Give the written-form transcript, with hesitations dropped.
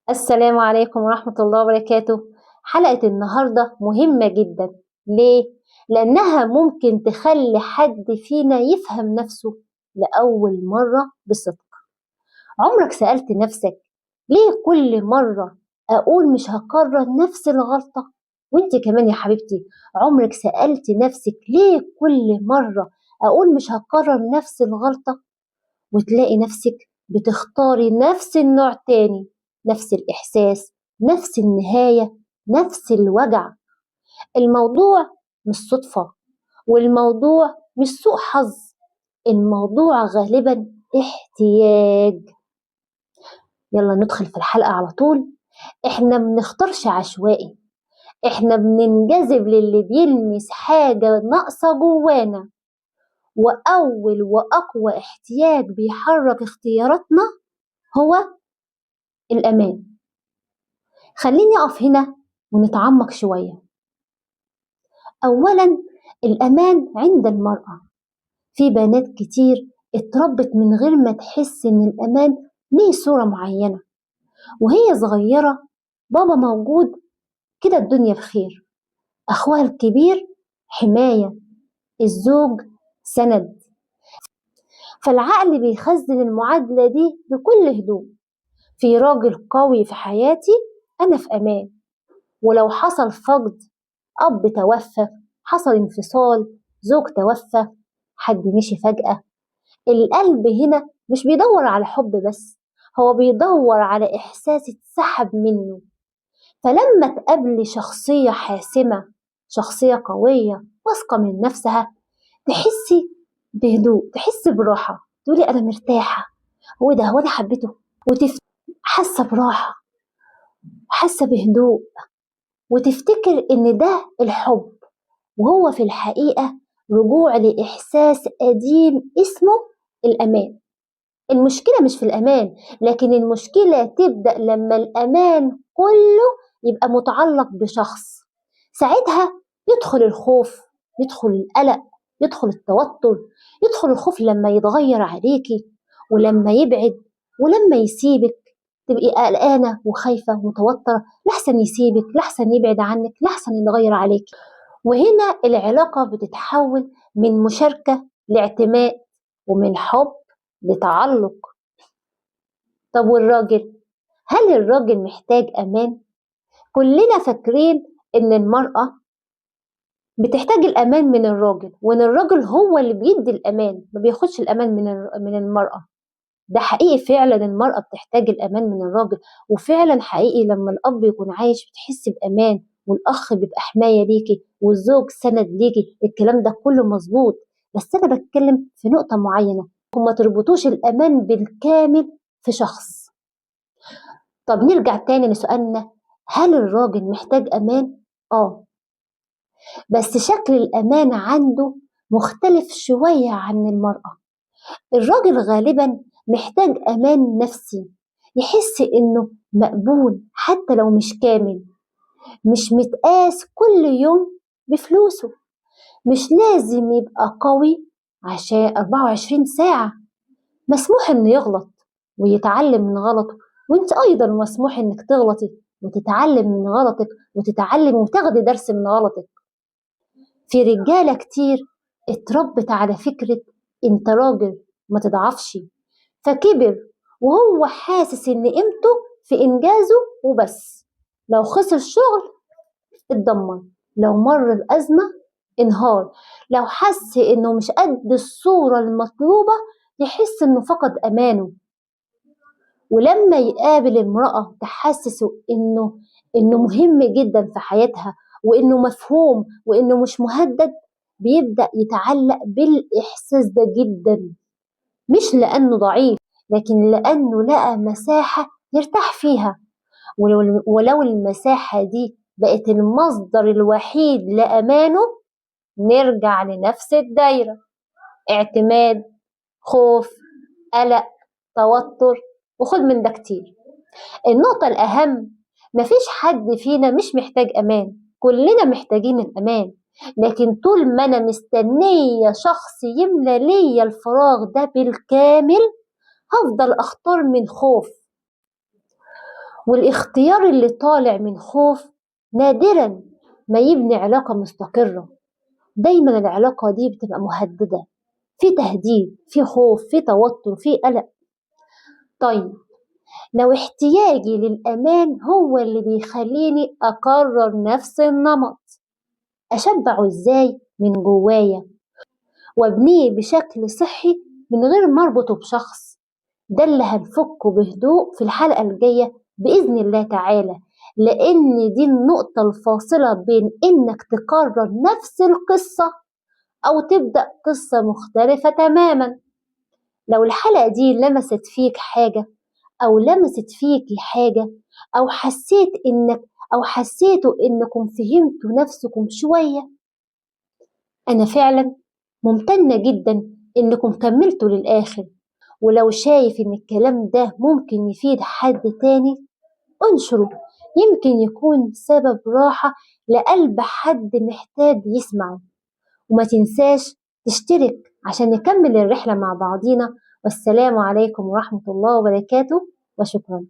السلام عليكم ورحمة الله وبركاته. حلقة النهاردة مهمة جدا. ليه؟ لأنها ممكن تخلي حد فينا يفهم نفسه لأول مرة بصدق. عمرك سألت نفسك ليه كل مرة أقول مش هكرر نفس الغلطة؟ وانت كمان يا حبيبتي، عمرك سألت نفسك ليه كل مرة أقول مش هكرر نفس الغلطة؟ وتلاقي نفسك بتختاري نفس النوع تاني، نفس الإحساس، نفس النهاية، نفس الوجع. الموضوع مش صدفة، والموضوع مش سوء حظ، الموضوع غالبا احتياج. يلا ندخل في الحلقة على طول. احنا بنختارش عشوائي، احنا بننجذب للي بيلمس حاجة ناقصة جوانا، وأول وأقوى احتياج بيحرك اختياراتنا هو الأمان. خليني أقف هنا ونتعمق شوية. أولا، الأمان عند المرأة. في بنات كتير اتربت من غير ما تحس إن الأمان ليه صورة معينة. وهي صغيرة بابا موجود كده الدنيا بخير، أخوها الكبير حماية، الزوج سند. فالعقل بيخزن المعادلة دي بكل هدوء. في راجل قوي في حياتي أنا في أمان، ولو حصل فقد، أب توفى، حصل انفصال، زوج توفى، حد مشي فجأة، القلب هنا مش بيدور على حب بس، هو بيدور على إحساس اتسحب منه. فلما تقابلي شخصية حاسمة، شخصية قوية واثقة من نفسها، تحسي بهدوء، تحسي براحة، تقولي أنا مرتاحة، هو ده، هو أنا حبيته، حاسة براحة، حاسة بهدوء، وتفتكر إن ده الحب، وهو في الحقيقة رجوع لإحساس قديم اسمه الأمان. المشكلة مش في الأمان، لكن المشكلة تبدأ لما الأمان كله يبقى متعلق بشخص. ساعتها يدخل الخوف، يدخل القلق، يدخل التوتر، يدخل الخوف لما يتغير عليكي، ولما يبعد، ولما يسيبك تبقي قلقانة وخايفة ومتوترة، لحسن يسيبك، لحسن يبعد عنك، لحسن يتغير عليكي. وهنا العلاقة بتتحول من مشاركة لاعتماد، ومن حب لتعلق. طب والراجل؟ هل الراجل محتاج أمان؟ كلنا فاكرين إن المرأة بتحتاج الأمان من الراجل، وإن الراجل هو اللي بيدي الأمان، ما بياخدش الأمان من المرأة. ده حقيقي فعلا المرأة بتحتاج الأمان من الراجل، وفعلا حقيقي لما الأب يكون عايش بتحس بأمان، والأخ بيبقى حماية ليكي، والزوج سند ليكي، الكلام ده كله مظبوط. بس أنا بتكلم في نقطة معينة، وما تربطوش الأمان بالكامل في شخص. طب نرجع تاني لسؤالنا، هل الراجل محتاج أمان؟ بس شكل الأمان عنده مختلف شوية عن المرأة. الراجل غالبا محتاج أمان نفسي، يحس إنه مقبول حتى لو مش كامل، مش متقاس كل يوم بفلوسه، مش لازم يبقى قوي عشان 24 ساعة. مسموح إنه يغلط ويتعلم من غلطه، وانت أيضا مسموح إنك تغلطي وتتعلم من غلطك، وتتعلم وتاخدي درس من غلطك. في رجالة كتير اتربت على فكرة انت راجل ما تضعفش، فكبر وهو حاسس ان قيمته في انجازه وبس. لو خسر شغل اتدمر، لو مر بأزمة انهار، لو حس انه مش قد الصورة المطلوبة يحس انه فقد امانه. ولما يقابل امرأة تحسسه انه مهم جدا في حياتها، وانه مفهوم، وانه مش مهدد، بيبدأ يتعلق بالإحساس ده جدا، مش لأنه ضعيف، لكن لأنه لقى مساحة يرتاح فيها. ولو المساحة دي بقت المصدر الوحيد لأمانه، نرجع لنفس الدايرة: اعتماد، خوف، قلق، توتر، وخد من ده كتير. النقطة الأهم، مفيش حد فينا مش محتاج أمان، كلنا محتاجين الأمان. لكن طول ما أنا مستنية شخص يملى ليا الفراغ ده بالكامل، هفضل أختار من خوف. والاختيار اللي طالع من خوف نادرا ما يبني علاقة مستقرة. دايما العلاقة دي بتبقى مهددة، في تهديد، في خوف، في توتر، في قلق. طيب لو احتياجي للأمان هو اللي بيخليني أكرر نفس النمط، أشبعه إزاي من جوايا وابنيه بشكل صحي من غير ما أربطه بشخص؟ ده اللي هنفكه بهدوء في الحلقة الجاية بإذن الله تعالى، لأن دي النقطة الفاصلة بين إنك تكرر نفس القصة أو تبدأ قصة مختلفة تماما. لو الحلقة دي لمست فيك حاجة أو لمست فيكي حاجة، أو حسيت إنك أو حسيتوا إنكم فهمتوا نفسكم شوية، أنا فعلا ممتنة جدا إنكم كملتوا للآخر. ولو شايف إن الكلام ده ممكن يفيد حد تاني انشره، يمكن يكون سبب راحة لقلب حد محتاج يسمعه. وما تنساش تشترك عشان نكمل الرحلة مع بعضينا. والسلام عليكم ورحمة الله وبركاته، وشكرا.